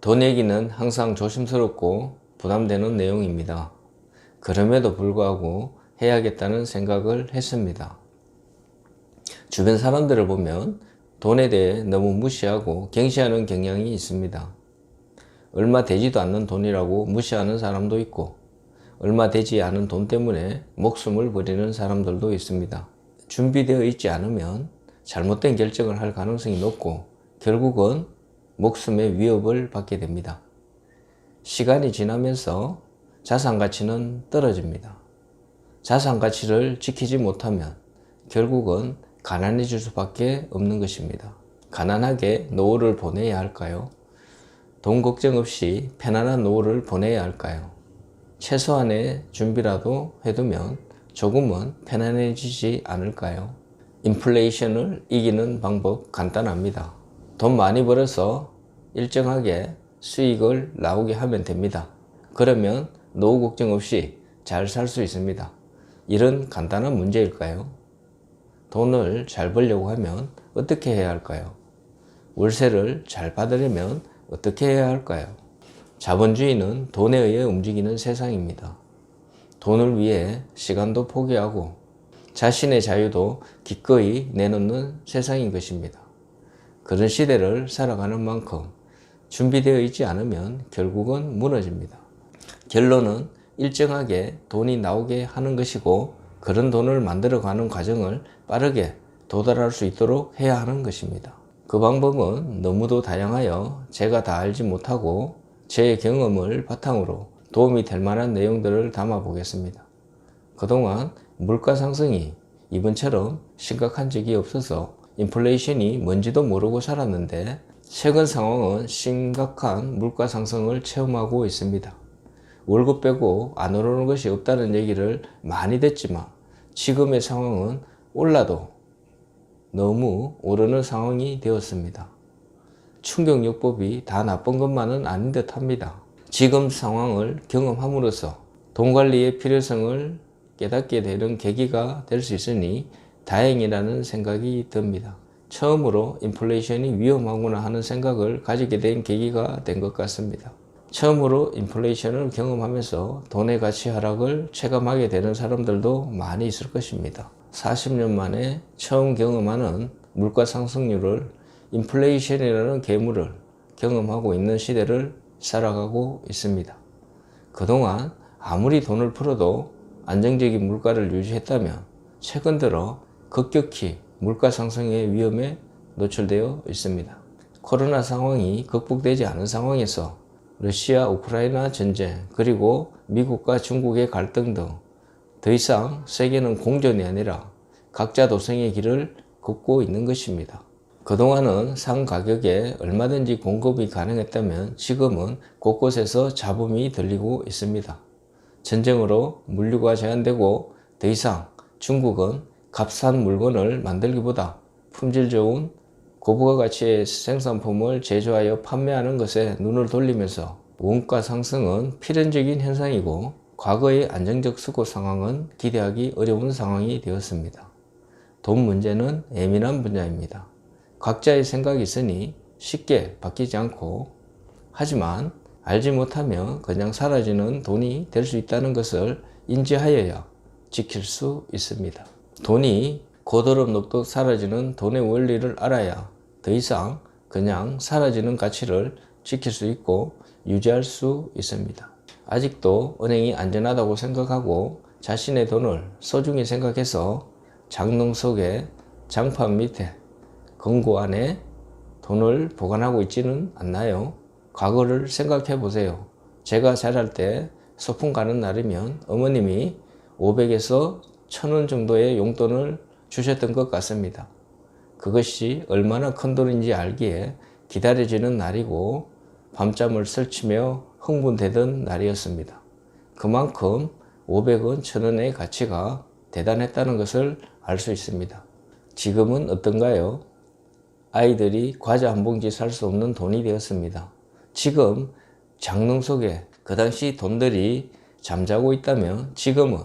돈 얘기는 항상 조심스럽고 부담되는 내용입니다. 그럼에도 불구하고 해야겠다는 생각을 했습니다. 주변 사람들을 보면 돈에 대해 너무 무시하고 경시하는 경향이 있습니다. 얼마 되지도 않는 돈이라고 무시하는 사람도 있고 얼마 되지 않은 돈 때문에 목숨을 버리는 사람들도 있습니다. 준비되어 있지 않으면 잘못된 결정을 할 가능성이 높고 결국은 목숨의 위협을 받게 됩니다. 시간이 지나면서 자산 가치는 떨어집니다. 자산 가치를 지키지 못하면 결국은 가난해질 수밖에 없는 것입니다. 가난하게 노후를 보내야 할까요? 돈 걱정 없이 편안한 노후를 보내야 할까요? 최소한의 준비라도 해두면 조금은 편안해지지 않을까요? 인플레이션을 이기는 방법 간단합니다. 돈 많이 벌어서 일정하게 수익을 나오게 하면 됩니다. 그러면 노후 걱정 없이 잘 살 수 있습니다. 이런 간단한 문제일까요? 돈을 잘 벌려고 하면 어떻게 해야 할까요? 월세를 잘 받으려면 어떻게 해야 할까요? 자본주의는 돈에 의해 움직이는 세상입니다. 돈을 위해 시간도 포기하고 자신의 자유도 기꺼이 내놓는 세상인 것입니다. 그런 시대를 살아가는 만큼 준비되어 있지 않으면 결국은 무너집니다. 결론은 일정하게 돈이 나오게 하는 것이고 그런 돈을 만들어가는 과정을 빠르게 도달할 수 있도록 해야 하는 것입니다. 그 방법은 너무도 다양하여 제가 다 알지 못하고 제 경험을 바탕으로 도움이 될 만한 내용들을 담아 보겠습니다. 그동안 물가 상승이 이번처럼 심각한 적이 없어서 인플레이션이 뭔지도 모르고 살았는데 최근 상황은 심각한 물가 상승을 체험하고 있습니다. 월급 빼고 안 오르는 것이 없다는 얘기를 많이 듣지만 지금의 상황은 올라도 너무 오르는 상황이 되었습니다. 충격요법이 다 나쁜 것만은 아닌 듯 합니다. 지금 상황을 경험함으로써 돈 관리의 필요성을 깨닫게 되는 계기가 될 수 있으니 다행이라는 생각이 듭니다. 처음으로 인플레이션이 위험하구나 하는 생각을 가지게 된 계기가 된 것 같습니다. 처음으로 인플레이션을 경험하면서 돈의 가치 하락을 체감하게 되는 사람들도 많이 있을 것입니다. 40년 만에 처음 경험하는 물가 상승률을 인플레이션이라는 괴물을 경험하고 있는 시대를 살아가고 있습니다. 그동안 아무리 돈을 풀어도 안정적인 물가를 유지했다면 최근 들어 급격히 물가 상승의 위험에 노출되어 있습니다. 코로나 상황이 극복되지 않은 상황에서 러시아 우크라이나 전쟁 그리고 미국과 중국의 갈등 등 더 이상 세계는 공존이 아니라 각자 도생의 길을 걷고 있는 것입니다. 그동안은 상 가격에 얼마든지 공급이 가능했다면 지금은 곳곳에서 잡음이 들리고 있습니다. 전쟁으로 물류가 제한되고 더 이상 중국은 값싼 물건을 만들기보다 품질 좋은 고부가 가치의 생산품을 제조하여 판매하는 것에 눈을 돌리면서 원가 상승은 필연적인 현상이고 과거의 안정적 수급 상황은 기대하기 어려운 상황이 되었습니다. 돈 문제는 예민한 분야입니다. 각자의 생각이 있으니 쉽게 바뀌지 않고 하지만 알지 못하면 그냥 사라지는 돈이 될 수 있다는 것을 인지하여야 지킬 수 있습니다. 돈이 고드름녹듯 사라지는 돈의 원리를 알아야 더 이상 그냥 사라지는 가치를 지킬 수 있고 유지할 수 있습니다. 아직도 은행이 안전하다고 생각하고 자신의 돈을 소중히 생각해서 장롱 속에 장판 밑에 금고 안에 돈을 보관하고 있지는 않나요? 과거를 생각해 보세요. 제가 자랄 때 소풍 가는 날이면 어머님이 500에서 1000원 정도의 용돈을 주셨던 것 같습니다. 그것이 얼마나 큰 돈인지 알기에 기다려지는 날이고 밤잠을 설치며 흥분되던 날이었습니다. 그만큼 500원, 1000원의 가치가 대단했다는 것을 알 수 있습니다. 지금은 어떤가요? 아이들이 과자 한 봉지 살 수 없는 돈이 되었습니다. 지금 장롱 속에 그 당시 돈들이 잠자고 있다면 지금은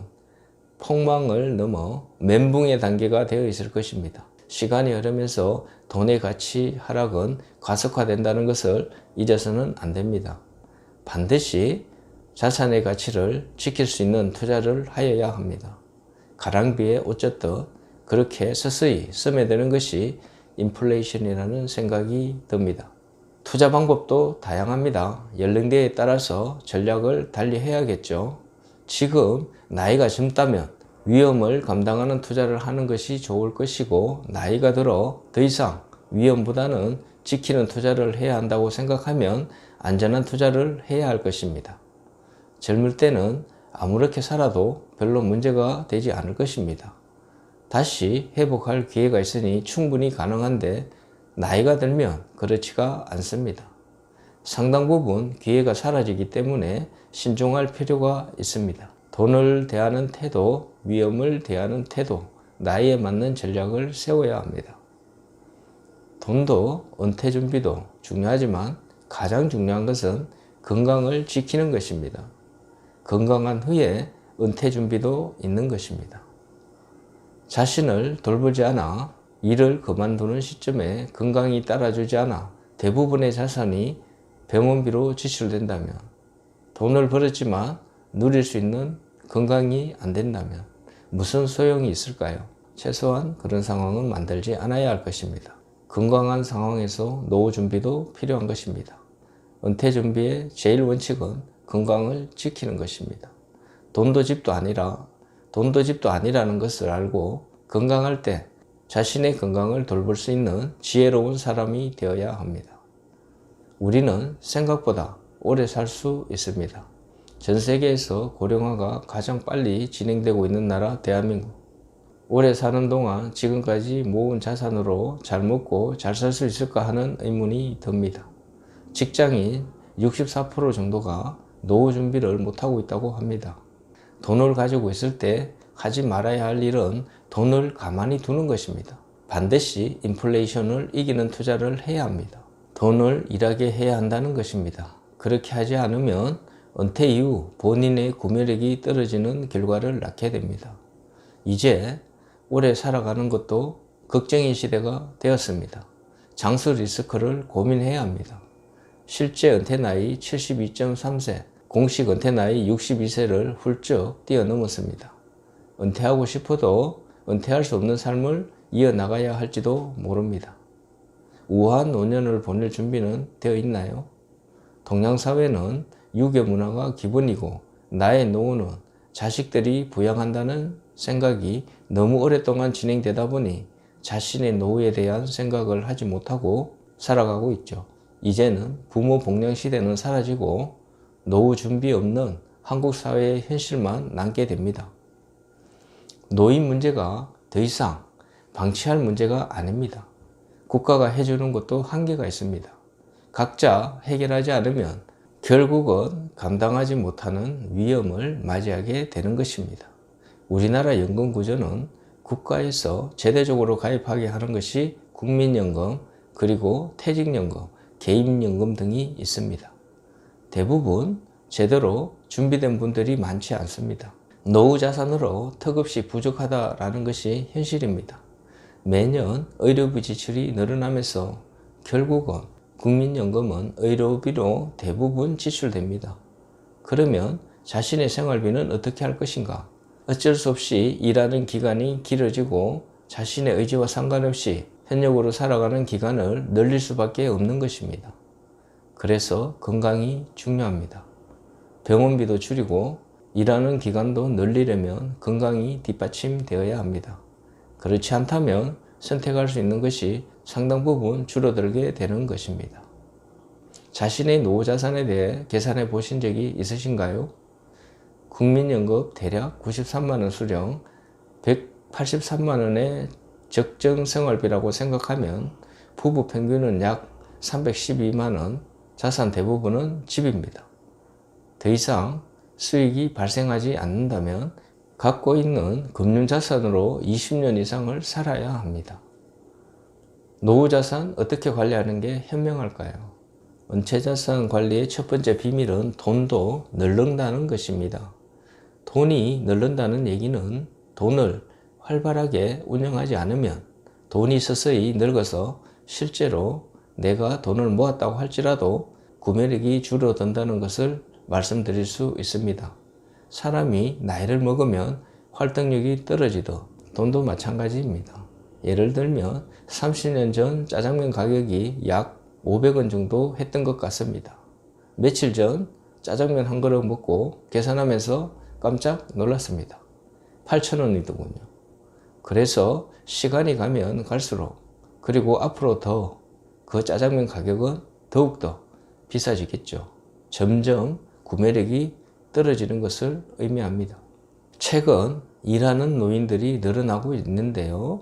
폭망을 넘어 멘붕의 단계가 되어 있을 것입니다. 시간이 흐르면서 돈의 가치 하락은 가속화된다는 것을 잊어서는 안 됩니다. 반드시 자산의 가치를 지킬 수 있는 투자를 하여야 합니다. 가랑비에 옷 젖듯 그렇게 서서히 스며드는 것이 인플레이션이라는 생각이 듭니다. 투자 방법도 다양합니다. 연령대에 따라서 전략을 달리해야겠죠. 지금 나이가 젊다면 위험을 감당하는 투자를 하는 것이 좋을 것이고, 나이가 들어 더 이상 위험보다는 지키는 투자를 해야 한다고 생각하면 안전한 투자를 해야 할 것입니다. 젊을 때는 아무렇게 살아도 별로 문제가 되지 않을 것입니다. 다시 회복할 기회가 있으니 충분히 가능한데, 나이가 들면 그렇지가 않습니다. 상당 부분 기회가 사라지기 때문에 신중할 필요가 있습니다. 돈을 대하는 태도, 위험을 대하는 태도, 나이에 맞는 전략을 세워야 합니다. 돈도 은퇴 준비도 중요하지만 가장 중요한 것은 건강을 지키는 것입니다. 건강한 후에 은퇴 준비도 있는 것입니다. 자신을 돌보지 않아 일을 그만두는 시점에 건강이 따라주지 않아 대부분의 자산이 병원비로 지출된다면, 돈을 벌었지만 누릴 수 있는 건강이 안 된다면 무슨 소용이 있을까요? 최소한 그런 상황은 만들지 않아야 할 것입니다. 건강한 상황에서 노후 준비도 필요한 것입니다. 은퇴 준비의 제일 원칙은 건강을 지키는 것입니다. 돈도 집도 아니라는 것을 알고 건강할 때 자신의 건강을 돌볼 수 있는 지혜로운 사람이 되어야 합니다. 우리는 생각보다 오래 살 수 있습니다. 전 세계에서 고령화가 가장 빨리 진행되고 있는 나라 대한민국. 오래 사는 동안 지금까지 모은 자산으로 잘 먹고 잘 살 수 있을까 하는 의문이 듭니다. 직장인 64% 정도가 노후 준비를 못하고 있다고 합니다. 돈을 가지고 있을 때 하지 말아야 할 일은 돈을 가만히 두는 것입니다. 반드시 인플레이션을 이기는 투자를 해야 합니다. 돈을 일하게 해야 한다는 것입니다. 그렇게 하지 않으면 은퇴 이후 본인의 구매력이 떨어지는 결과를 낳게 됩니다. 이제 오래 살아가는 것도 걱정의 시대가 되었습니다. 장수 리스크를 고민해야 합니다. 실제 은퇴 나이 72.3세, 공식 은퇴 나이 62세를 훌쩍 뛰어넘었습니다. 은퇴하고 싶어도 은퇴할 수 없는 삶을 이어나가야 할지도 모릅니다. 우아한 노년을 보낼 준비는 되어 있나요? 동양사회는 유교 문화가 기본이고, 나의 노후는 자식들이 부양한다는 생각이 너무 오랫동안 진행되다 보니 자신의 노후에 대한 생각을 하지 못하고 살아가고 있죠. 이제는 부모 복량 시대는 사라지고 노후 준비 없는 한국 사회의 현실만 남게 됩니다. 노인 문제가 더 이상 방치할 문제가 아닙니다. 국가가 해주는 것도 한계가 있습니다. 각자 해결하지 않으면 결국은 감당하지 못하는 위험을 맞이하게 되는 것입니다. 우리나라 연금 구조는 국가에서 제도적으로 가입하게 하는 것이 국민연금, 그리고 퇴직연금, 개인연금 등이 있습니다. 대부분 제대로 준비된 분들이 많지 않습니다. 노후 자산으로 턱없이 부족하다라는 것이 현실입니다. 매년 의료비 지출이 늘어나면서 결국은 국민연금은 의료비로 대부분 지출됩니다. 그러면 자신의 생활비는 어떻게 할 것인가? 어쩔 수 없이 일하는 기간이 길어지고 자신의 의지와 상관없이 현역으로 살아가는 기간을 늘릴 수밖에 없는 것입니다. 그래서 건강이 중요합니다. 병원비도 줄이고 일하는 기간도 늘리려면 건강이 뒷받침되어야 합니다. 그렇지 않다면 선택할 수 있는 것이 상당 부분 줄어들게 되는 것입니다. 자신의 노후 자산에 대해 계산해 보신 적이 있으신가요? 국민연금 대략 93만원 수령, 183만원의 적정 생활비라고 생각하면 부부 평균은 약 312만원, 자산 대부분은 집입니다. 더 이상 수익이 발생하지 않는다면 갖고 있는 금융자산으로 20년 이상을 살아야 합니다. 노후자산 어떻게 관리하는 게 현명할까요? 은퇴자산 관리의 첫 번째 비밀은 돈도 널른다는 것입니다. 돈이 널른다는 얘기는 돈을 활발하게 운영하지 않으면 돈이 서서히 늙어서 실제로 내가 돈을 모았다고 할지라도 구매력이 줄어든다는 것을 말씀드릴 수 있습니다. 사람이 나이를 먹으면 활동력이 떨어지듯 돈도 마찬가지입니다. 예를 들면 30년 전 짜장면 가격이 약 500원 정도 했던 것 같습니다. 며칠 전 짜장면 한 그릇 먹고 계산하면서 깜짝 놀랐습니다. 8,000원이더군요. 그래서 시간이 가면 갈수록, 그리고 앞으로 더 그 짜장면 가격은 더욱더 비싸지겠죠. 점점 구매력이 떨어지는 것을 의미합니다. 최근 일하는 노인들이 늘어나고 있는데요.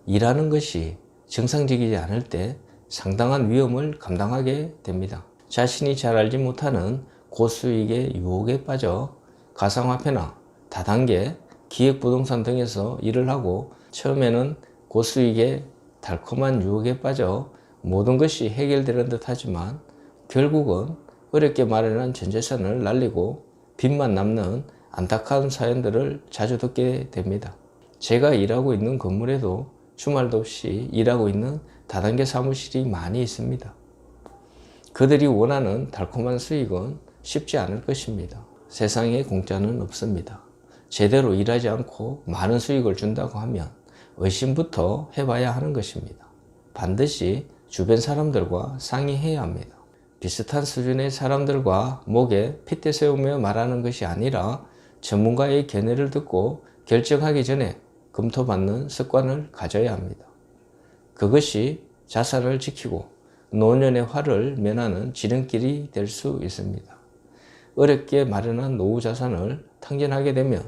일하는 것이 정상적이지 않을 때 상당한 위험을 감당하게 됩니다. 자신이 잘 알지 못하는 고수익의 유혹에 빠져 가상화폐나 다단계, 기획부동산 등에서 일을 하고 처음에는 고수익의 달콤한 유혹에 빠져 모든 것이 해결되는 듯 하지만 결국은 어렵게 마련한 전 재산을 날리고 빚만 남는 안타까운 사연들을 자주 듣게 됩니다. 제가 일하고 있는 건물에도 주말도 없이 일하고 있는 다단계 사무실이 많이 있습니다. 그들이 원하는 달콤한 수익은 쉽지 않을 것입니다. 세상에 공짜는 없습니다. 제대로 일하지 않고 많은 수익을 준다고 하면 의심부터 해봐야 하는 것입니다. 반드시 주변 사람들과 상의해야 합니다. 비슷한 수준의 사람들과 목에 핏대 세우며 말하는 것이 아니라 전문가의 견해를 듣고 결정하기 전에 검토받는 습관을 가져야 합니다. 그것이 자산을 지키고 노년의 화를 면하는 지름길이 될 수 있습니다. 어렵게 마련한 노후 자산을 탕진하게 되면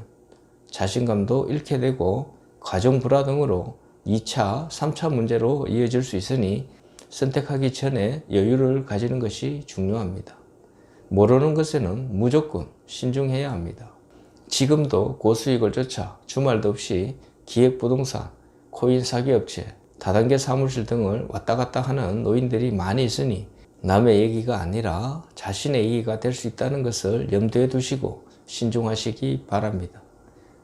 자신감도 잃게 되고 가정 불화 등으로 2차, 3차 문제로 이어질 수 있으니 선택하기 전에 여유를 가지는 것이 중요합니다. 모르는 것에는 무조건 신중해야 합니다. 지금도 고수익을 쫓아 주말도 없이 기획부동산, 코인 사기업체, 다단계 사무실 등을 왔다 갔다 하는 노인들이 많이 있으니 남의 얘기가 아니라 자신의 얘기가 될 수 있다는 것을 염두에 두시고 신중하시기 바랍니다.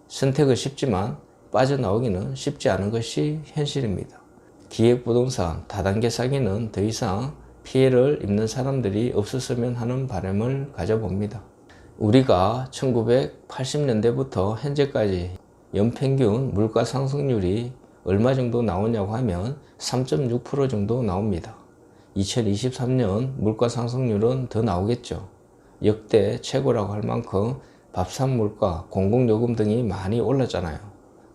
선택은 쉽지만 빠져나오기는 쉽지 않은 것이 현실입니다. 기획부동산, 다단계 사기는 더 이상 피해를 입는 사람들이 없었으면 하는 바람을 가져봅니다. 우리가 1980년대부터 현재까지 연평균 물가 상승률이 얼마 정도 나오냐고 하면 3.6% 정도 나옵니다. 2023년 물가 상승률은 더 나오겠죠. 역대 최고라고 할 만큼 밥상 물가, 공공요금 등이 많이 올랐잖아요.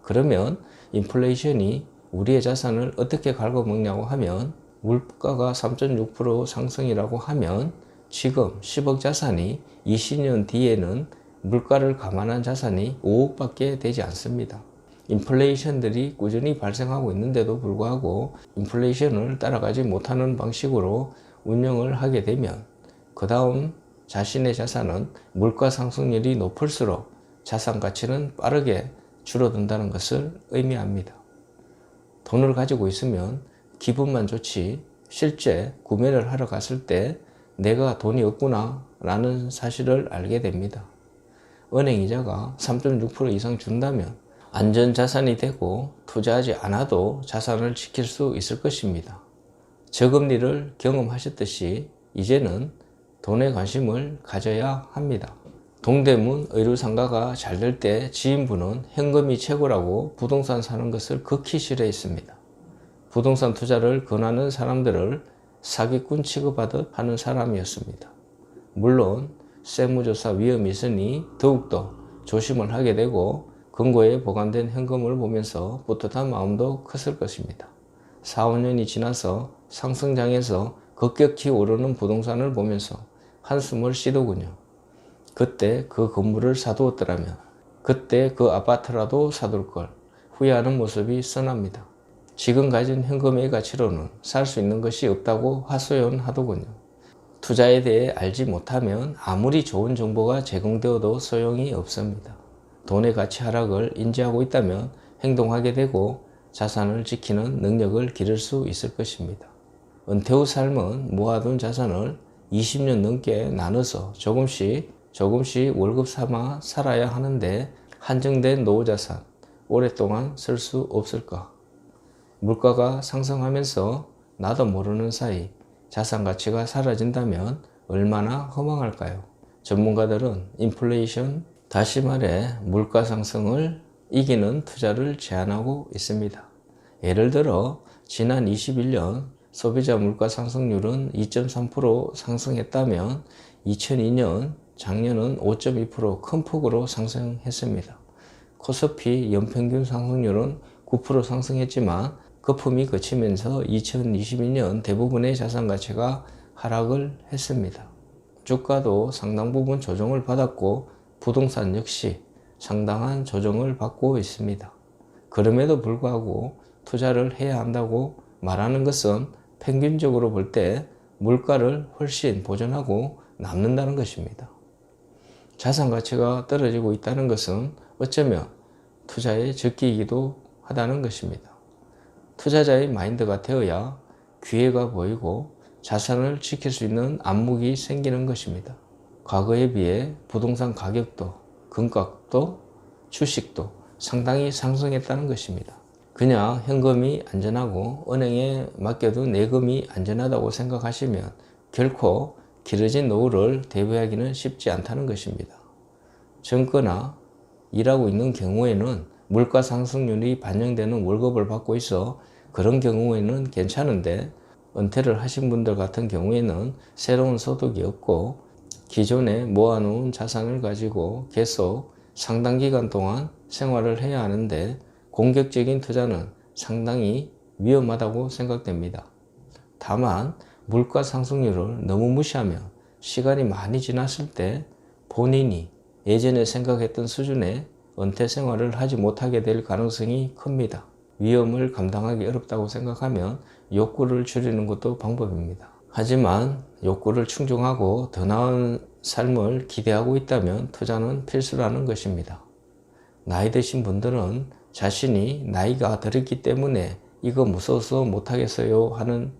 그러면 인플레이션이 우리의 자산을 어떻게 갉아먹냐고 하면 물가가 3.6% 상승이라고 하면 지금 10억 자산이 20년 뒤에는 물가를 감안한 자산이 5억밖에 되지 않습니다. 인플레이션들이 꾸준히 발생하고 있는데도 불구하고 인플레이션을 따라가지 못하는 방식으로 운영을 하게 되면 그 다음 자신의 자산은 물가 상승률이 높을수록 자산 가치는 빠르게 줄어든다는 것을 의미합니다. 돈을 가지고 있으면 기분만 좋지 실제 구매를 하러 갔을 때 내가 돈이 없구나 라는 사실을 알게 됩니다. 은행이자가 3.6% 이상 준다면 안전자산이 되고 투자하지 않아도 자산을 지킬 수 있을 것입니다. 저금리를 경험하셨듯이 이제는 돈에 관심을 가져야 합니다. 동대문 의류상가가 잘 될 때 지인분은 현금이 최고라고 부동산 사는 것을 극히 싫어했습니다. 부동산 투자를 권하는 사람들을 사기꾼 취급하듯 하는 사람이었습니다. 물론 세무조사 위험이 있으니 더욱더 조심을 하게 되고 금고에 보관된 현금을 보면서 뿌듯한 마음도 컸을 것입니다. 4, 5년이 지나서 상승장에서 급격히 오르는 부동산을 보면서 한숨을 쉬더군요. 그때 그 건물을 사두었더라면, 그때 그 아파트라도 사둘 걸 후회하는 모습이 선합니다. 지금 가진 현금의 가치로는 살 수 있는 것이 없다고 하소연하더군요. 투자에 대해 알지 못하면 아무리 좋은 정보가 제공되어도 소용이 없습니다. 돈의 가치 하락을 인지하고 있다면 행동하게 되고 자산을 지키는 능력을 기를 수 있을 것입니다. 은퇴 후 삶은 모아둔 자산을 20년 넘게 나눠서 조금씩 월급 삼아 살아야 하는데 한정된 노후 자산 오랫동안 쓸 수 없을까? 물가가 상승하면서 나도 모르는 사이 자산 가치가 사라진다면 얼마나 허망할까요? 전문가들은 인플레이션, 다시 말해 물가 상승을 이기는 투자를 제안하고 있습니다. 예를 들어 지난 21년 소비자 물가 상승률은 2.3% 상승했다면 2002년 작년은 5.2% 큰 폭으로 상승했습니다. 코스피 연평균 상승률은 9% 상승했지만 거품이 거치면서 2022년 대부분의 자산 가치가 하락을 했습니다. 주가도 상당 부분 조정을 받았고 부동산 역시 상당한 조정을 받고 있습니다. 그럼에도 불구하고 투자를 해야 한다고 말하는 것은 평균적으로 볼 때 물가를 훨씬 보존하고 남는다는 것입니다. 자산 가치가 떨어지고 있다는 것은 어쩌면 투자의 적기이기도 하다는 것입니다. 투자자의 마인드가 되어야 기회가 보이고 자산을 지킬 수 있는 안목이 생기는 것입니다. 과거에 비해 부동산 가격도, 금값도, 주식도 상당히 상승했다는 것입니다. 그냥 현금이 안전하고 은행에 맡겨둔 예금이 안전하다고 생각하시면 결코 길어진 노후를 대비하기는 쉽지 않다는 것입니다. 젊거나 일하고 있는 경우에는 물가 상승률이 반영되는 월급을 받고 있어 그런 경우에는 괜찮은데 은퇴를 하신 분들 같은 경우에는 새로운 소득이 없고 기존에 모아놓은 자산을 가지고 계속 상당 기간 동안 생활을 해야 하는데 공격적인 투자는 상당히 위험하다고 생각됩니다. 다만 물가 상승률을 너무 무시하며 시간이 많이 지났을 때 본인이 예전에 생각했던 수준의 은퇴 생활을 하지 못하게 될 가능성이 큽니다. 위험을 감당하기 어렵다고 생각하면 욕구를 줄이는 것도 방법입니다. 하지만 욕구를 충족하고 더 나은 삶을 기대하고 있다면 투자는 필수라는 것입니다. 나이 드신 분들은 자신이 나이가 들었기 때문에 이거 무서워서 못하겠어요 하는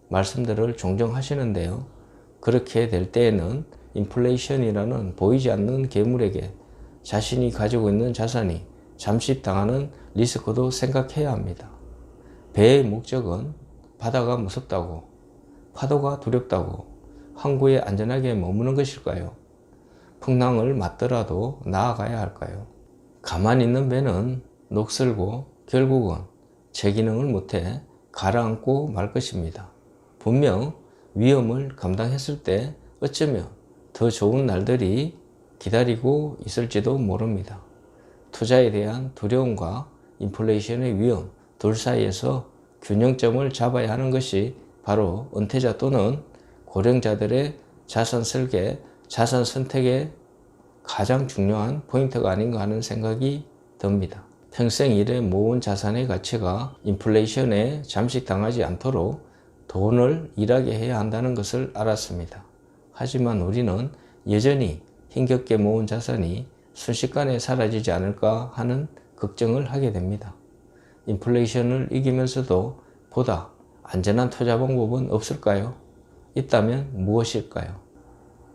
말씀들을 종종 하시는데요. 그렇게 될 때에는 인플레이션이라는 보이지 않는 괴물에게 자신이 가지고 있는 자산이 잠식당하는 리스크도 생각해야 합니다. 배의 목적은 바다가 무섭다고, 파도가 두렵다고 항구에 안전하게 머무는 것일까요? 풍랑을 맞더라도 나아가야 할까요? 가만히 있는 배는 녹슬고 결국은 제 기능을 못해 가라앉고 말 것입니다. 분명 위험을 감당했을 때 어쩌면 더 좋은 날들이 기다리고 있을지도 모릅니다. 투자에 대한 두려움과 인플레이션의 위험 둘 사이에서 균형점을 잡아야 하는 것이 바로 은퇴자 또는 고령자들의 자산 설계, 자산 선택의 가장 중요한 포인트가 아닌가 하는 생각이 듭니다. 평생 일에 모은 자산의 가치가 인플레이션에 잠식당하지 않도록 돈을 일하게 해야 한다는 것을 알았습니다. 하지만 우리는 여전히 힘겹게 모은 자산이 순식간에 사라지지 않을까 하는 걱정을 하게 됩니다. 인플레이션을 이기면서도 보다 안전한 투자 방법은 없을까요? 있다면 무엇일까요?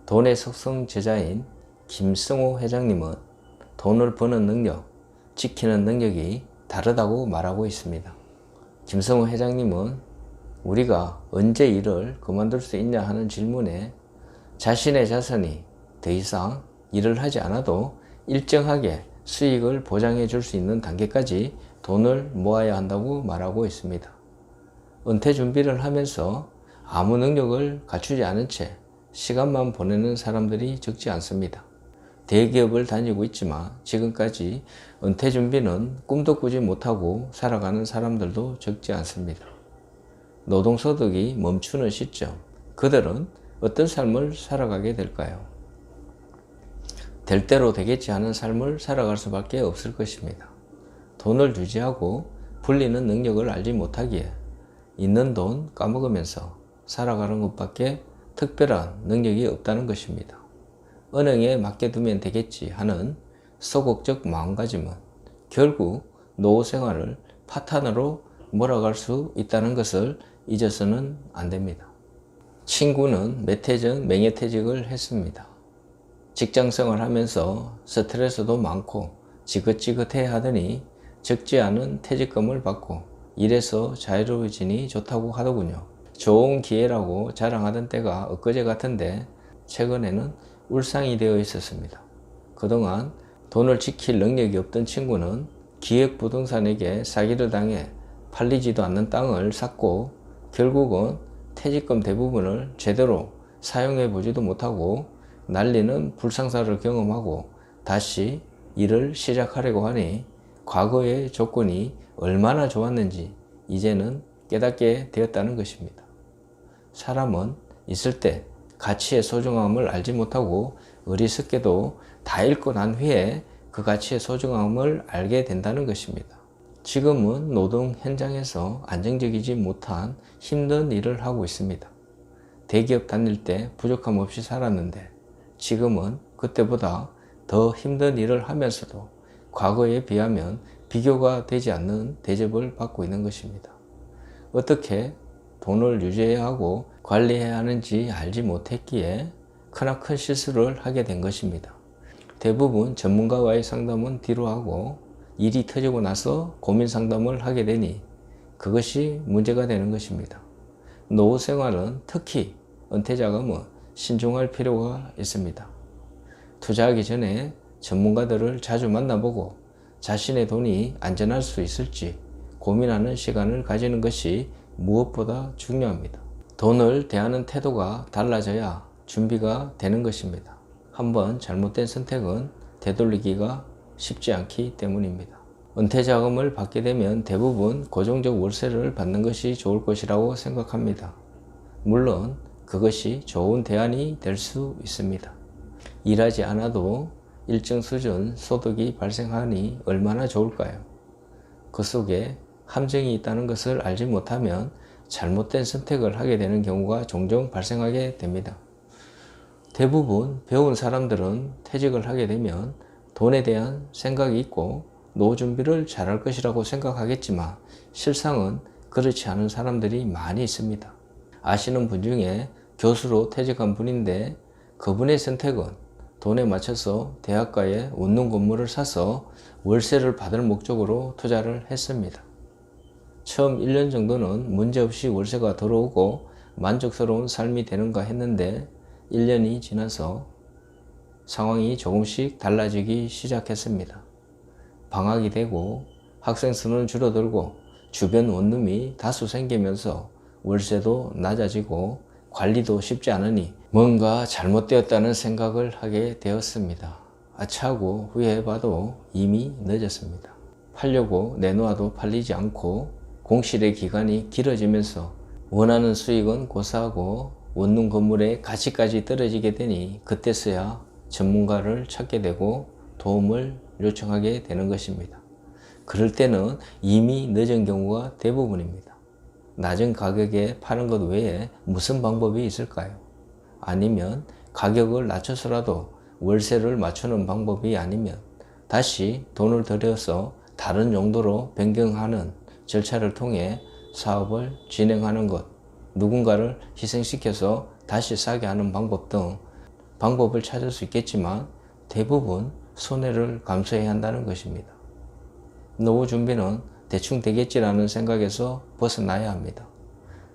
돈의 속성 제자인 김성호 회장님은 돈을 버는 능력, 지키는 능력이 다르다고 말하고 있습니다. 김성호 회장님은 우리가 언제 일을 그만둘 수 있냐 하는 질문에 자신의 자산이 더 이상 일을 하지 않아도 일정하게 수익을 보장해 줄 수 있는 단계까지 돈을 모아야 한다고 말하고 있습니다. 은퇴 준비를 하면서 아무 능력을 갖추지 않은 채 시간만 보내는 사람들이 적지 않습니다. 대기업을 다니고 있지만 지금까지 은퇴 준비는 꿈도 꾸지 못하고 살아가는 사람들도 적지 않습니다. 노동소득이 멈추는 시점, 그들은 어떤 삶을 살아가게 될까요? 될 대로 되겠지 하는 삶을 살아갈 수밖에 없을 것입니다. 돈을 유지하고 불리는 능력을 알지 못하기에 있는 돈 까먹으면서 살아가는 것밖에 특별한 능력이 없다는 것입니다. 은행에 맡겨두면 되겠지 하는 소극적 마음가짐은 결국 노후 생활을 파탄으로 몰아갈 수 있다는 것을 잊어서는 안 됩니다. 친구는 몇 해 전 명예퇴직을 했습니다. 직장생활 하면서 스트레스도 많고 지긋지긋해 하더니 적지 않은 퇴직금을 받고 일에서 자유로워지니 좋다고 하더군요. 좋은 기회라고 자랑하던 때가 엊그제 같은데 최근에는 울상이 되어 있었습니다. 그동안 돈을 지킬 능력이 없던 친구는 기획부동산에게 사기를 당해 팔리지도 않는 땅을 샀고 결국은 퇴직금 대부분을 제대로 사용해 보지도 못하고 날리는 불상사를 경험하고 다시 일을 시작하려고 하니 과거의 조건이 얼마나 좋았는지 이제는 깨닫게 되었다는 것입니다. 사람은 있을 때 가치의 소중함을 알지 못하고 어리석게도 다 잃고 난 후에 그 가치의 소중함을 알게 된다는 것입니다. 지금은 노동 현장에서 안정적이지 못한 힘든 일을 하고 있습니다. 대기업 다닐 때 부족함 없이 살았는데 지금은 그때보다 더 힘든 일을 하면서도 과거에 비하면 비교가 되지 않는 대접을 받고 있는 것입니다. 어떻게 돈을 유지해야 하고 관리해야 하는지 알지 못했기에 크나큰 실수를 하게 된 것입니다. 대부분 전문가와의 상담은 뒤로 하고 일이 터지고 나서 고민 상담을 하게 되니 그것이 문제가 되는 것입니다. 노후 생활은 특히 은퇴자금은 신중할 필요가 있습니다. 투자하기 전에 전문가들을 자주 만나보고 자신의 돈이 안전할 수 있을지 고민하는 시간을 가지는 것이 무엇보다 중요합니다. 돈을 대하는 태도가 달라져야 준비가 되는 것입니다. 한번 잘못된 선택은 되돌리기가 쉽지 않기 때문입니다. 은퇴자금을 받게 되면 대부분 고정적 월세를 받는 것이 좋을 것이라고 생각합니다. 물론 그것이 좋은 대안이 될 수 있습니다. 일하지 않아도 일정 수준 소득이 발생하니 얼마나 좋을까요? 그 속에 함정이 있다는 것을 알지 못하면 잘못된 선택을 하게 되는 경우가 종종 발생하게 됩니다. 대부분 배운 사람들은 퇴직을 하게 되면 돈에 대한 생각이 있고 노후 준비를 잘할 것이라고 생각하겠지만 실상은 그렇지 않은 사람들이 많이 있습니다. 아시는 분 중에 교수로 퇴직한 분인데 그분의 선택은 돈에 맞춰서 대학가에 원룸 건물을 사서 월세를 받을 목적으로 투자를 했습니다. 처음 1년 정도는 문제없이 월세가 들어오고 만족스러운 삶이 되는가 했는데 1년이 지나서 상황이 조금씩 달라지기 시작했습니다. 방학이 되고 학생 수는 줄어들고 주변 원룸이 다수 생기면서 월세도 낮아지고 관리도 쉽지 않으니 뭔가 잘못되었다는 생각을 하게 되었습니다. 아차하고 후회해봐도 이미 늦었습니다. 팔려고 내놓아도 팔리지 않고 공실의 기간이 길어지면서 원하는 수익은 고사하고 원룸 건물의 가치까지 떨어지게 되니 그때서야 전문가를 찾게 되고 도움을 요청하게 되는 것입니다. 그럴 때는 이미 늦은 경우가 대부분입니다. 낮은 가격에 파는 것 외에 무슨 방법이 있을까요? 아니면 가격을 낮춰서라도 월세를 맞추는 방법이 아니면 다시 돈을 들여서 다른 용도로 변경하는 절차를 통해 사업을 진행하는 것, 누군가를 희생시켜서 다시 사게 하는 방법 등 방법을 찾을 수 있겠지만 대부분 손해를 감수해야 한다는 것입니다. 노후 준비는 대충 되겠지라는 생각에서 벗어나야 합니다.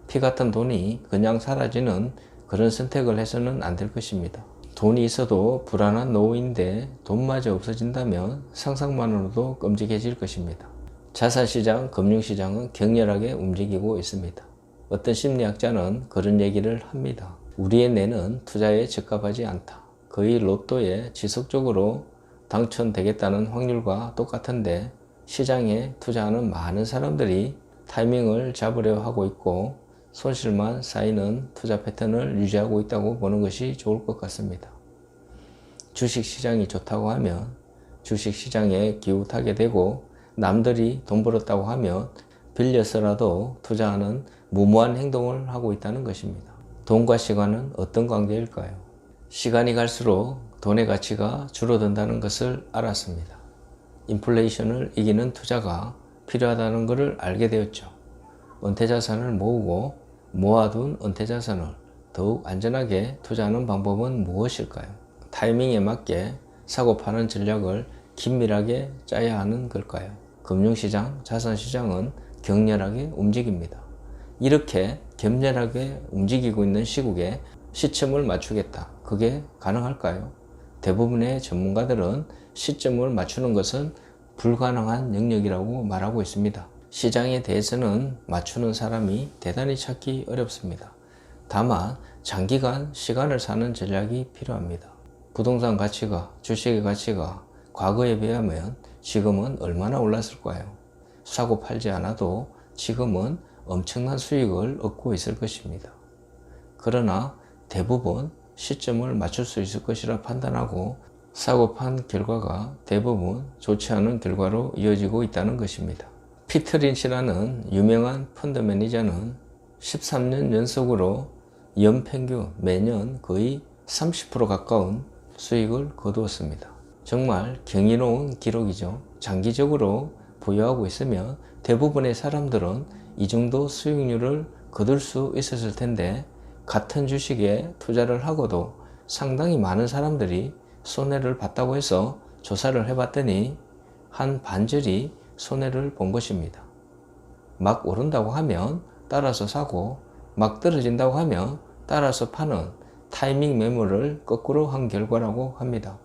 피 같은 돈이 그냥 사라지는 그런 선택을 해서는 안 될 것입니다. 돈이 있어도 불안한 노후인데 돈마저 없어진다면 상상만으로도 끔찍해질 것입니다. 자산시장, 금융시장은 격렬하게 움직이고 있습니다. 어떤 심리학자는 그런 얘기를 합니다. 우리의 뇌는 투자에 적합하지 않다. 거의 로또에 지속적으로 당첨되겠다는 확률과 똑같은데 시장에 투자하는 많은 사람들이 타이밍을 잡으려 하고 있고 손실만 쌓이는 투자 패턴을 유지하고 있다고 보는 것이 좋을 것 같습니다. 주식시장이 좋다고 하면 주식시장에 기웃하게 되고 남들이 돈 벌었다고 하면 빌려서라도 투자하는 무모한 행동을 하고 있다는 것입니다. 돈과 시간은 어떤 관계일까요? 시간이 갈수록 돈의 가치가 줄어든다는 것을 알았습니다. 인플레이션을 이기는 투자가 필요하다는 것을 알게 되었죠. 은퇴자산을 모으고 모아둔 은퇴자산을 더욱 안전하게 투자하는 방법은 무엇일까요? 타이밍에 맞게 사고 파는 전략을 긴밀하게 짜야 하는 걸까요? 금융시장, 자산시장은 격렬하게 움직입니다. 이렇게 격렬하게 움직이고 있는 시국에 시점을 맞추겠다. 그게 가능할까요? 대부분의 전문가들은 시점을 맞추는 것은 불가능한 영역이라고 말하고 있습니다. 시장에 대해서는 맞추는 사람이 대단히 찾기 어렵습니다. 다만 장기간 시간을 사는 전략이 필요합니다. 부동산 가치가, 주식의 가치가 과거에 비하면 지금은 얼마나 올랐을까요? 사고 팔지 않아도 지금은 엄청난 수익을 얻고 있을 것입니다. 그러나 대부분 시점을 맞출 수 있을 것이라 판단하고 사고 판 결과가 대부분 좋지 않은 결과로 이어지고 있다는 것입니다. 피터 린치라는 유명한 펀드 매니저는 13년 연속으로 연평균 매년 거의 30% 가까운 수익을 거두었습니다. 정말 경이로운 기록이죠. 장기적으로 보유하고 있으면 대부분의 사람들은 이 정도 수익률을 거둘 수 있었을 텐데, 같은 주식에 투자를 하고도 상당히 많은 사람들이 손해를 봤다고 해서 조사를 해봤더니 한 반절이 손해를 본 것입니다. 막 오른다고 하면 따라서 사고, 막 떨어진다고 하면 따라서 파는 타이밍 매물을 거꾸로 한 결과라고 합니다.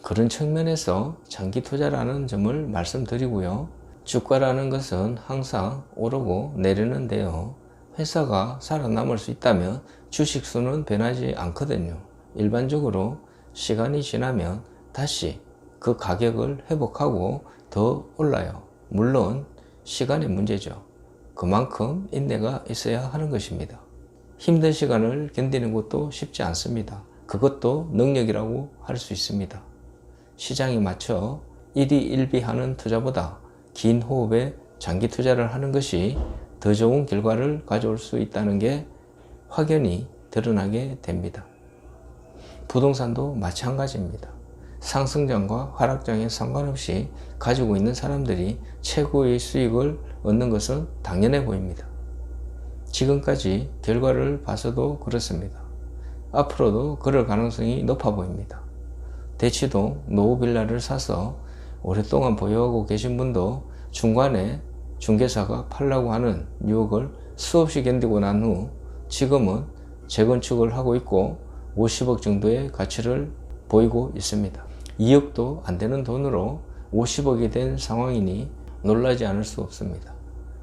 그런 측면에서 장기 투자라는 점을 말씀드리고요. 주가라는 것은 항상 오르고 내리는데요. 회사가 살아남을 수 있다면 주식수는 변하지 않거든요. 일반적으로 시간이 지나면 다시 그 가격을 회복하고 더 올라요. 물론 시간의 문제죠. 그만큼 인내가 있어야 하는 것입니다. 힘든 시간을 견디는 것도 쉽지 않습니다. 그것도 능력이라고 할 수 있습니다. 시장에 맞춰 일희일비하는 투자보다 긴 호흡에 장기 투자를 하는 것이 더 좋은 결과를 가져올 수 있다는 게 확연히 드러나게 됩니다. 부동산도 마찬가지입니다. 상승장과 하락장에 상관없이 가지고 있는 사람들이 최고의 수익을 얻는 것은 당연해 보입니다. 지금까지 결과를 봐서도 그렇습니다. 앞으로도 그럴 가능성이 높아 보입니다. 대치동 노후빌라를 사서 오랫동안 보유하고 계신 분도 중간에 중개사가 팔라고 하는 유혹을 수없이 견디고 난 후 지금은 재건축을 하고 있고 50억 정도의 가치를 보이고 있습니다. 2억도 안 되는 돈으로 50억이 된 상황이니 놀라지 않을 수 없습니다.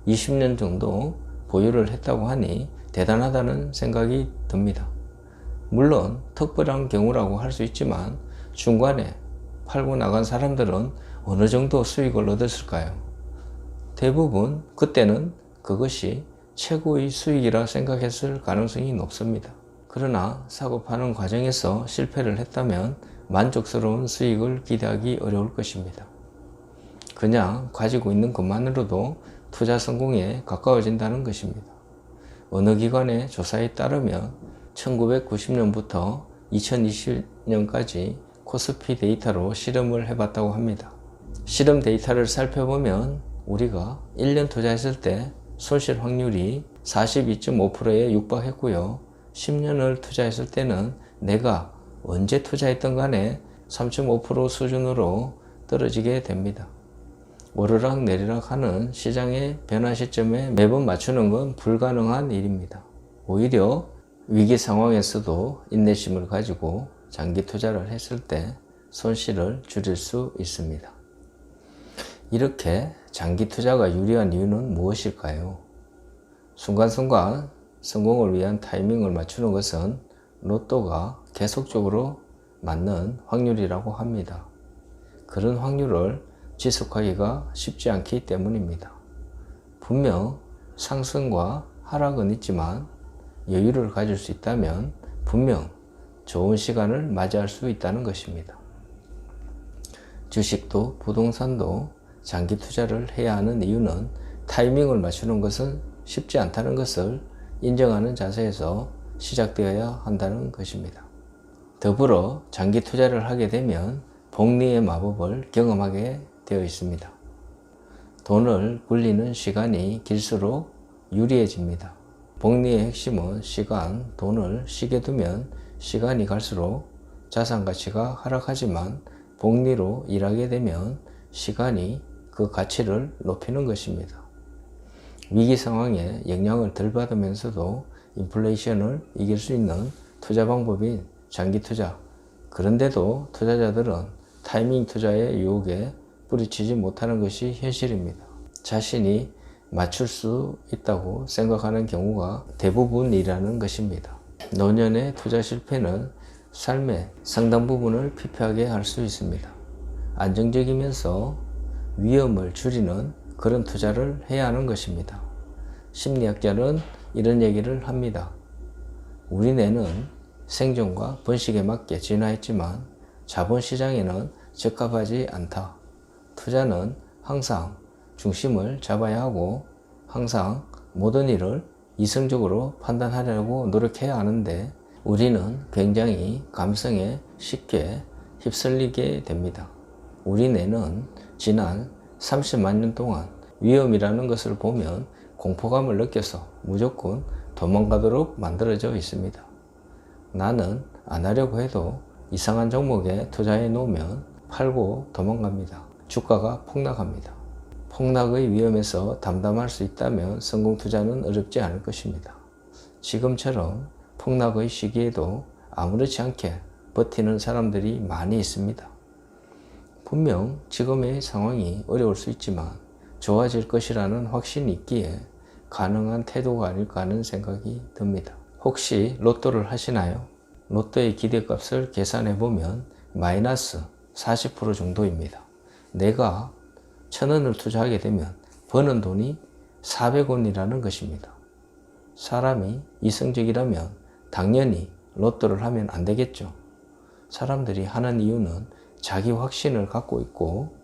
20년 정도 보유를 했다고 하니 대단하다는 생각이 듭니다. 물론 특별한 경우라고 할 수 있지만 중간에 팔고 나간 사람들은 어느 정도 수익을 얻었을까요? 대부분 그때는 그것이 최고의 수익이라 생각했을 가능성이 높습니다. 그러나 사고 파는 과정에서 실패를 했다면 만족스러운 수익을 기대하기 어려울 것입니다. 그냥 가지고 있는 것만으로도 투자 성공에 가까워진다는 것입니다. 어느 기관의 조사에 따르면 1990년부터 2020년까지 코스피 데이터로 실험을 해봤다고 합니다. 실험 데이터를 살펴보면 우리가 1년 투자했을 때 손실 확률이 42.5%에 육박했고요. 10년을 투자했을 때는 내가 언제 투자했던 간에 3.5% 수준으로 떨어지게 됩니다. 오르락 내리락 하는 시장의 변화 시점에 매번 맞추는 건 불가능한 일입니다. 오히려 위기 상황에서도 인내심을 가지고 장기 투자를 했을 때 손실을 줄일 수 있습니다. 이렇게 장기 투자가 유리한 이유는 무엇일까요? 순간순간 성공을 위한 타이밍을 맞추는 것은 로또가 계속적으로 맞는 확률이라고 합니다. 그런 확률을 지속하기가 쉽지 않기 때문입니다. 분명 상승과 하락은 있지만 여유를 가질 수 있다면 분명 좋은 시간을 맞이할 수 있다는 것입니다. 주식도 부동산도 장기 투자를 해야 하는 이유는 타이밍을 맞추는 것은 쉽지 않다는 것을 인정하는 자세에서 시작되어야 한다는 것입니다. 더불어 장기 투자를 하게 되면 복리의 마법을 경험하게 되어 있습니다. 돈을 굴리는 시간이 길수록 유리해집니다. 복리의 핵심은 시간, 돈을 쉬게 두면 시간이 갈수록 자산 가치가 하락하지만 복리로 일하게 되면 시간이 그 가치를 높이는 것입니다. 위기 상황에 영향을 덜 받으면서도 인플레이션을 이길 수 있는 투자 방법인 장기 투자. 그런데도 투자자들은 타이밍 투자의 유혹에 뿌리치지 못하는 것이 현실입니다. 자신이 맞출 수 있다고 생각하는 경우가 대부분이라는 것입니다. 노년의 투자 실패는 삶의 상당 부분을 피폐하게 할 수 있습니다. 안정적이면서 위험을 줄이는 그런 투자를 해야 하는 것입니다. 심리학자는 이런 얘기를 합니다. 우리 뇌는 생존과 번식에 맞게 진화했지만 자본시장에는 적합하지 않다. 투자는 항상 중심을 잡아야 하고 항상 모든 일을 이성적으로 판단하려고 노력해야 하는데 우리는 굉장히 감성에 쉽게 휩쓸리게 됩니다. 우리 뇌는 지난 30만 년 동안 위험이라는 것을 보면 공포감을 느껴서 무조건 도망가도록 만들어져 있습니다. 나는 안 하려고 해도 이상한 종목에 투자해 놓으면 팔고 도망갑니다. 주가가 폭락합니다. 폭락의 위험에서 담담할 수 있다면 성공 투자는 어렵지 않을 것입니다. 지금처럼 폭락의 시기에도 아무렇지 않게 버티는 사람들이 많이 있습니다. 분명 지금의 상황이 어려울 수 있지만 좋아질 것이라는 확신이 있기에 가능한 태도가 아닐까 하는 생각이 듭니다. 혹시 로또를 하시나요? 로또의 기대값을 계산해 보면 마이너스 40% 정도입니다. 내가 1,000원을 투자하게 되면 버는 돈이 400원이라는 것입니다. 사람이 이성적이라면 당연히 로또를 하면 안 되겠죠. 사람들이 하는 이유는 자기 확신을 갖고 있고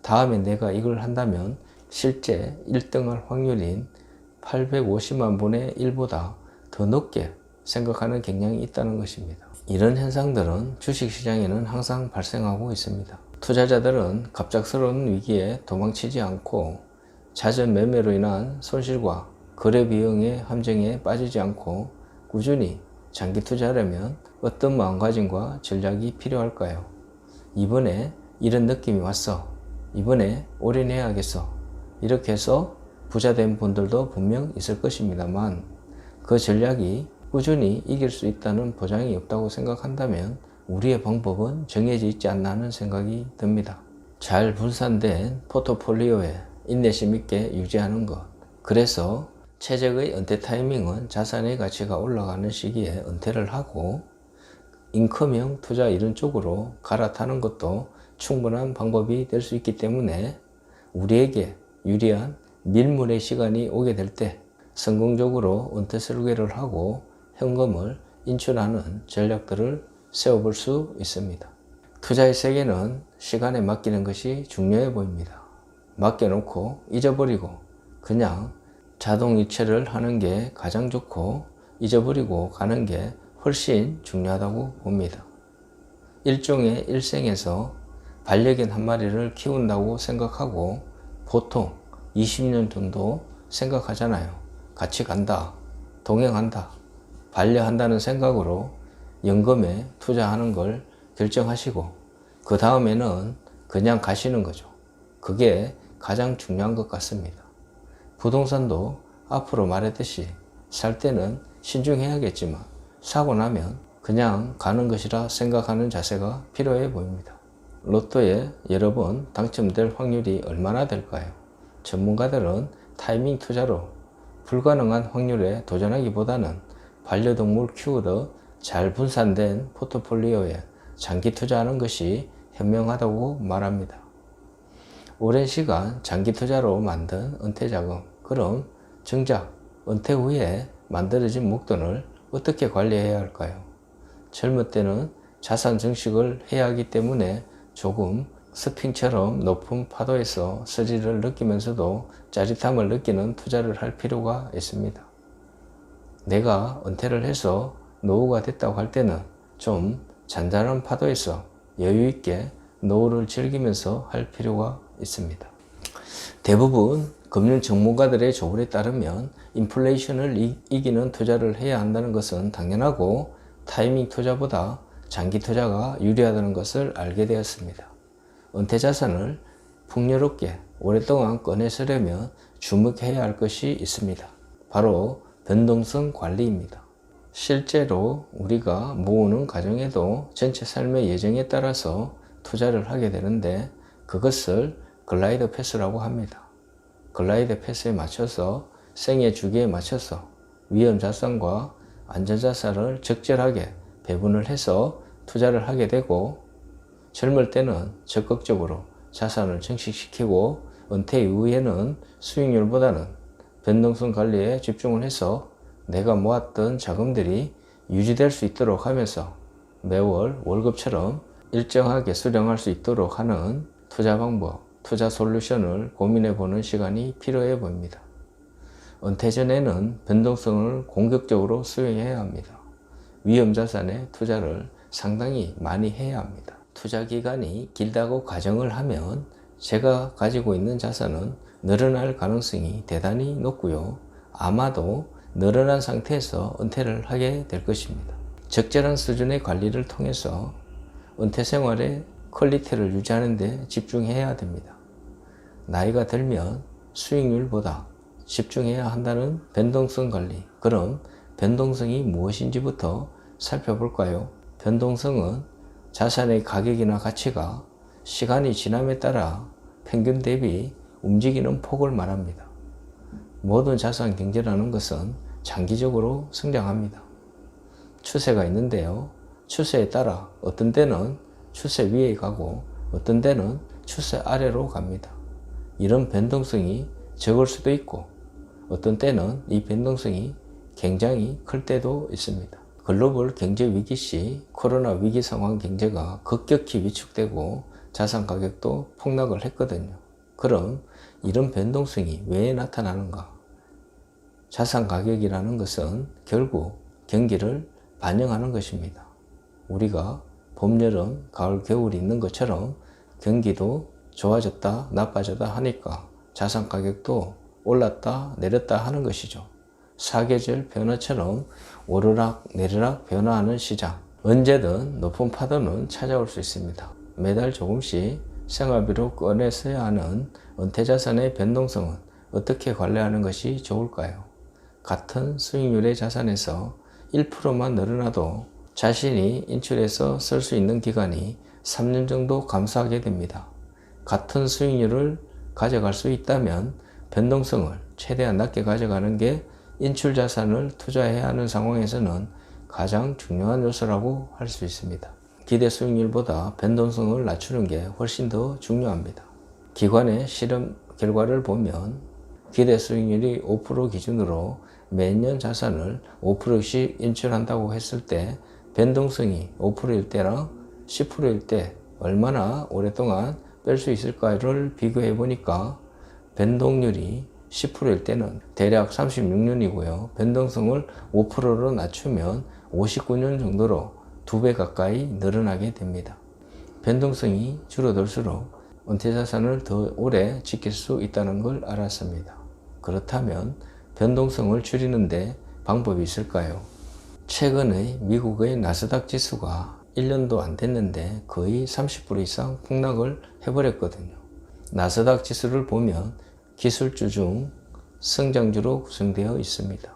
다음에 내가 이걸 한다면 실제 1등할 확률인 850만 분의 1보다 더 높게 생각하는 경향이 있다는 것입니다. 이런 현상들은 주식시장에는 항상 발생하고 있습니다. 투자자들은 갑작스러운 위기에 도망치지 않고 잦은 매매로 인한 손실과 거래 비용의 함정에 빠지지 않고 꾸준히 장기 투자하려면 어떤 마음가짐과 전략이 필요할까요? 이번에 이런 느낌이 왔어. 이번에 올인해야겠어. 이렇게 해서 부자 된 분들도 분명 있을 것입니다만 그 전략이 꾸준히 이길 수 있다는 보장이 없다고 생각한다면 우리의 방법은 정해져 있지 않나 하는 생각이 듭니다. 잘 분산된 포트폴리오에 인내심 있게 유지하는 것. 그래서 최적의 은퇴 타이밍은 자산의 가치가 올라가는 시기에 은퇴를 하고 인컴형 투자 이런 쪽으로 갈아타는 것도 충분한 방법이 될 수 있기 때문에 우리에게 유리한 밀물의 시간이 오게 될 때 성공적으로 은퇴 설계를 하고 현금을 인출하는 전략들을 세워볼 수 있습니다. 투자의 세계는 시간에 맡기는 것이 중요해 보입니다. 맡겨놓고 잊어버리고 그냥 자동이체를 하는 게 가장 좋고 잊어버리고 가는 게 훨씬 중요하다고 봅니다. 일종의 일생에서 반려견 한 마리를 키운다고 생각하고 보통 20년 정도 생각하잖아요. 같이 간다, 동행한다, 반려한다는 생각으로 연금에 투자하는 걸 결정하시고 그 다음에는 그냥 가시는 거죠. 그게 가장 중요한 것 같습니다. 부동산도 앞으로 말했듯이 살 때는 신중해야겠지만 사고 나면 그냥 가는 것이라 생각하는 자세가 필요해 보입니다. 로또에 여러 번 당첨될 확률이 얼마나 될까요? 전문가들은 타이밍 투자로 불가능한 확률에 도전하기보다는 반려동물 키우듯 잘 분산된 포트폴리오에 장기 투자하는 것이 현명하다고 말합니다. 오랜 시간 장기 투자로 만든 은퇴자금, 그럼 정작 은퇴 후에 만들어진 목돈을 어떻게 관리해야 할까요? 젊을 때는 자산 증식을 해야 하기 때문에 조금 스핑처럼 높은 파도에서 스릴을 느끼면서도 짜릿함을 느끼는 투자를 할 필요가 있습니다. 내가 은퇴를 해서 노후가 됐다고 할 때는 좀 잔잔한 파도에서 여유 있게 노후를 즐기면서 할 필요가 있습니다. 대부분 금융 전문가들의 조언에 따르면 인플레이션을 이기는 투자를 해야 한다는 것은 당연하고 타이밍 투자보다 장기 투자가 유리하다는 것을 알게 되었습니다. 은퇴 자산을 풍요롭게 오랫동안 꺼내 쓰려면 주목해야 할 것이 있습니다. 바로 변동성 관리입니다. 실제로 우리가 모으는 과정에도 전체 삶의 예정에 따라서 투자를 하게 되는데 그것을 글라이드 패스라고 합니다. 글라이드 패스에 맞춰서 생애 주기에 맞춰서 위험 자산과 안전 자산을 적절하게 배분을 해서 투자를 하게 되고 젊을 때는 적극적으로 자산을 증식시키고 은퇴 이후에는 수익률보다는 변동성 관리에 집중을 해서 내가 모았던 자금들이 유지될 수 있도록 하면서 매월 월급처럼 일정하게 수령할 수 있도록 하는 투자 방법, 투자 솔루션을 고민해 보는 시간이 필요해 보입니다. 은퇴 전에는 변동성을 공격적으로 수행해야 합니다. 위험 자산에 투자를 상당히 많이 해야 합니다. 투자 기간이 길다고 가정을 하면 제가 가지고 있는 자산은 늘어날 가능성이 대단히 높고요. 아마도 늘어난 상태에서 은퇴를 하게 될 것입니다. 적절한 수준의 관리를 통해서 은퇴 생활의 퀄리티를 유지하는 데 집중해야 됩니다. 나이가 들면 수익률보다 집중해야 한다는 변동성 관리. 그럼 변동성이 무엇인지부터 살펴볼까요? 변동성은 자산의 가격이나 가치가 시간이 지남에 따라 평균 대비 움직이는 폭을 말합니다. 모든 자산 경제라는 것은 장기적으로 성장합니다. 추세가 있는데요. 추세에 따라 어떤 때는 추세 위에 가고 어떤 때는 추세 아래로 갑니다. 이런 변동성이 적을 수도 있고 어떤 때는 이 변동성이 굉장히 클 때도 있습니다. 글로벌 경제 위기 시 코로나 위기 상황 경제가 급격히 위축되고 자산 가격도 폭락을 했거든요. 그럼 이런 변동성이 왜 나타나는가? 자산 가격이라는 것은 결국 경기를 반영하는 것입니다. 우리가 봄, 여름, 가을, 겨울이 있는 것처럼 경기도 좋아졌다 나빠졌다 하니까 자산 가격도 올랐다 내렸다 하는 것이죠. 사계절 변화처럼 오르락 내리락 변화하는 시장. 언제든 높은 파도는 찾아올 수 있습니다. 매달 조금씩 생활비로 꺼내 써야 하는 은퇴자산의 변동성은 어떻게 관리하는 것이 좋을까요? 같은 수익률의 자산에서 1%만 늘어나도 자신이 인출해서 쓸 수 있는 기간이 3년 정도 감소하게 됩니다. 같은 수익률을 가져갈 수 있다면 변동성을 최대한 낮게 가져가는 게 인출 자산을 투자해야 하는 상황에서는 가장 중요한 요소라고 할 수 있습니다. 기대 수익률보다 변동성을 낮추는 게 훨씬 더 중요합니다. 기관의 실험 결과를 보면 기대 수익률이 5% 기준으로 매년 자산을 5%씩 인출한다고 했을 때 변동성이 5%일 때랑 10%일 때 얼마나 오랫동안 뺄 수 있을까를 비교해 보니까 변동률이 10%일 때는 대략 36년이고요. 변동성을 5%로 낮추면 59년 정도로 2배 가까이 늘어나게 됩니다. 변동성이 줄어들수록 은퇴자산을 더 오래 지킬 수 있다는 걸 알았습니다. 그렇다면 변동성을 줄이는데 방법이 있을까요? 최근의 미국의 나스닥 지수가 1년도 안 됐는데 거의 30% 이상 폭락을 해버렸거든요. 나스닥 지수를 보면 기술주 중 성장주로 구성되어 있습니다.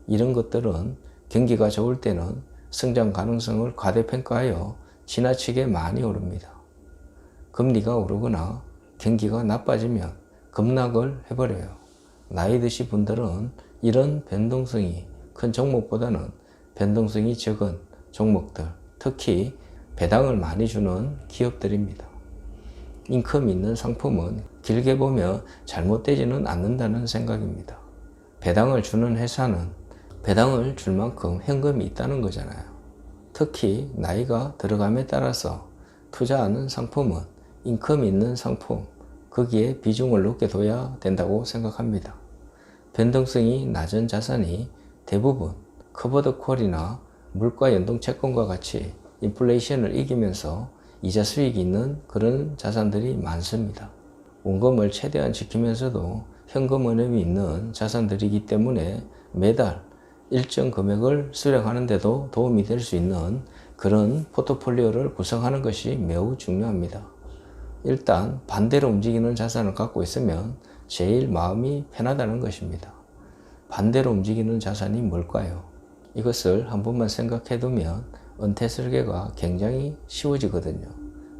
이런 것들은 경기가 좋을 때는 성장 가능성을 과대평가하여 지나치게 많이 오릅니다. 금리가 오르거나 경기가 나빠지면 급락을 해버려요. 나이 드신 분들은 이런 변동성이 큰 종목보다는 변동성이 적은 종목들, 특히 배당을 많이 주는 기업들입니다. 인컴이 있는 상품은 길게 보면 잘못되지는 않는다는 생각입니다. 배당을 주는 회사는 배당을 줄 만큼 현금이 있다는 거잖아요. 특히 나이가 들어감에 따라서 투자하는 상품은 인컴이 있는 상품, 거기에 비중을 높게 둬야 된다고 생각합니다. 변동성이 낮은 자산이 대부분 커버드 콜이나 물가 연동 채권과 같이 인플레이션을 이기면서 이자 수익이 있는 그런 자산들이 많습니다. 원금을 최대한 지키면서도 현금 흐름이 있는 자산들이기 때문에 매달 일정 금액을 수령하는 데도 도움이 될 수 있는 그런 포트폴리오를 구성하는 것이 매우 중요합니다. 일단 반대로 움직이는 자산을 갖고 있으면 제일 마음이 편하다는 것입니다. 반대로 움직이는 자산이 뭘까요? 이것을 한 번만 생각해 두면 은퇴 설계가 굉장히 쉬워지거든요.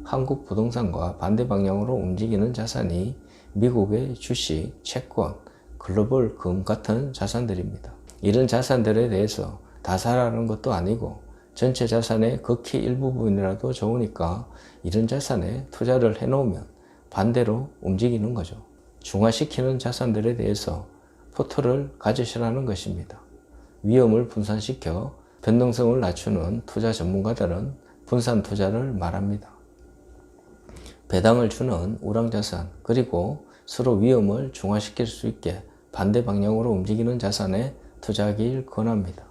한국 부동산과 반대 방향으로 움직이는 자산이 미국의 주식, 채권, 글로벌 금 같은 자산들입니다. 이런 자산들에 대해서 다 사라는 것도 아니고 전체 자산의 극히 일부분이라도 좋으니까 이런 자산에 투자를 해놓으면 반대로 움직이는 거죠. 중화시키는 자산들에 대해서 포트를 가지시라는 것입니다. 위험을 분산시켜 변동성을 낮추는 투자 전문가들은 분산 투자를 말합니다. 배당을 주는 우량자산, 그리고 서로 위험을 중화시킬 수 있게 반대 방향으로 움직이는 자산에 투자하길 권합니다.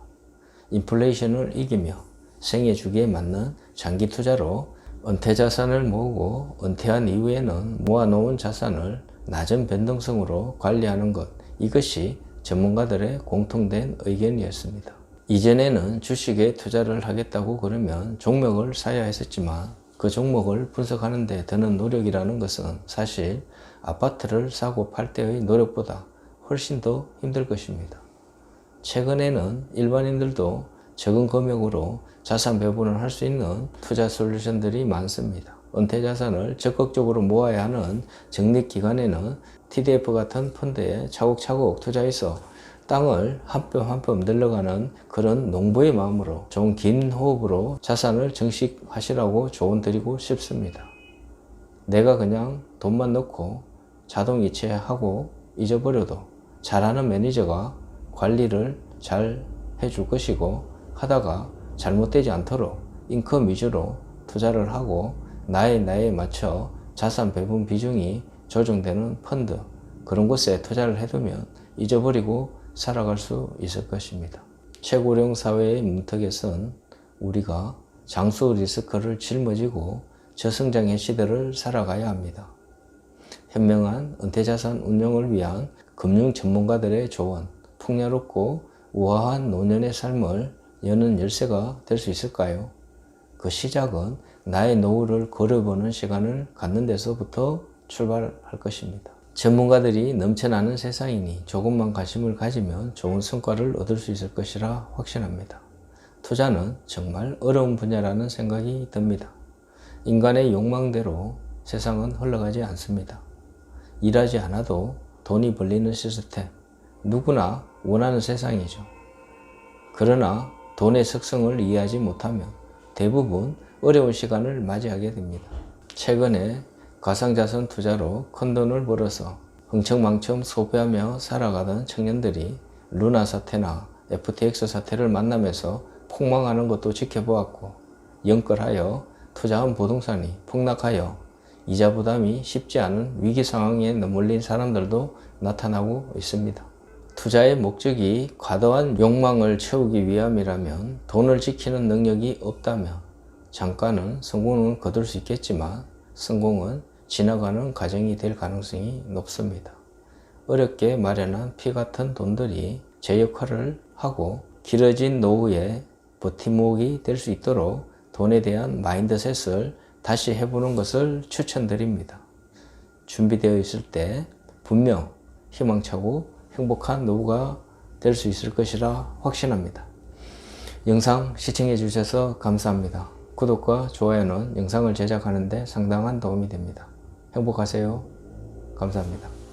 인플레이션을 이기며 생애 주기에 맞는 장기 투자로 은퇴 자산을 모으고 은퇴한 이후에는 모아놓은 자산을 낮은 변동성으로 관리하는 것, 이것이 전문가들의 공통된 의견이었습니다. 이전에는 주식에 투자를 하겠다고 그러면 종목을 사야 했었지만 그 종목을 분석하는 데 드는 노력이라는 것은 사실 아파트를 사고 팔 때의 노력보다 훨씬 더 힘들 것입니다. 최근에는 일반인들도 적은 금액으로 자산 배분을 할 수 있는 투자 솔루션들이 많습니다. 은퇴 자산을 적극적으로 모아야 하는 적립기간에는 TDF 같은 펀드에 차곡차곡 투자해서 땅을 한 뼘 한 뼘 늘려가는 그런 농부의 마음으로 좀 긴 호흡으로 자산을 증식하시라고 조언 드리고 싶습니다. 내가 그냥 돈만 넣고 자동 이체하고 잊어버려도 잘하는 매니저가 관리를 잘 해줄 것이고, 하다가 잘못되지 않도록 인컴 위주로 투자를 하고 나에 맞춰 자산 배분 비중이 조정되는 펀드, 그런 곳에 투자를 해두면 잊어버리고 살아갈 수 있을 것입니다. 최고령 사회의 문턱에선 우리가 장수 리스크를 짊어지고 저성장의 시대를 살아가야 합니다. 현명한 은퇴자산 운용을 위한 금융 전문가들의 조언, 풍요롭고 우아한 노년의 삶을 여는 열쇠가 될 수 있을까요? 그 시작은 나의 노후를 걸어보는 시간을 갖는 데서부터 출발할 것입니다. 전문가들이 넘쳐나는 세상이니 조금만 관심을 가지면 좋은 성과를 얻을 수 있을 것이라 확신합니다. 투자는 정말 어려운 분야라는 생각이 듭니다. 인간의 욕망대로 세상은 흘러가지 않습니다. 일하지 않아도 돈이 벌리는 시스템, 누구나 원하는 세상이죠. 그러나 돈의 속성을 이해하지 못하면 대부분 어려운 시간을 맞이하게 됩니다. 최근에 가상자산 투자로 큰 돈을 벌어서 흥청망청 소비하며 살아가던 청년들이 루나 사태나 FTX 사태를 만나면서 폭망하는 것도 지켜보았고, 연끌하여 투자한 부동산이 폭락하여 이자 부담이 쉽지 않은 위기 상황에 머물린 사람들도 나타나고 있습니다. 투자의 목적이 과도한 욕망을 채우기 위함이라면, 돈을 지키는 능력이 없다면 잠깐은 성공은 거둘 수 있겠지만 성공은 지나가는 과정이 될 가능성이 높습니다. 어렵게 마련한 피 같은 돈들이 제 역할을 하고 길어진 노후에 버팀목이 될 수 있도록 돈에 대한 마인드셋을 다시 해보는 것을 추천드립니다. 준비되어 있을 때 분명 희망차고 행복한 노후가 될 수 있을 것이라 확신합니다. 영상 시청해 주셔서 감사합니다. 구독과 좋아요는 영상을 제작하는 데 상당한 도움이 됩니다. 행복하세요. 감사합니다.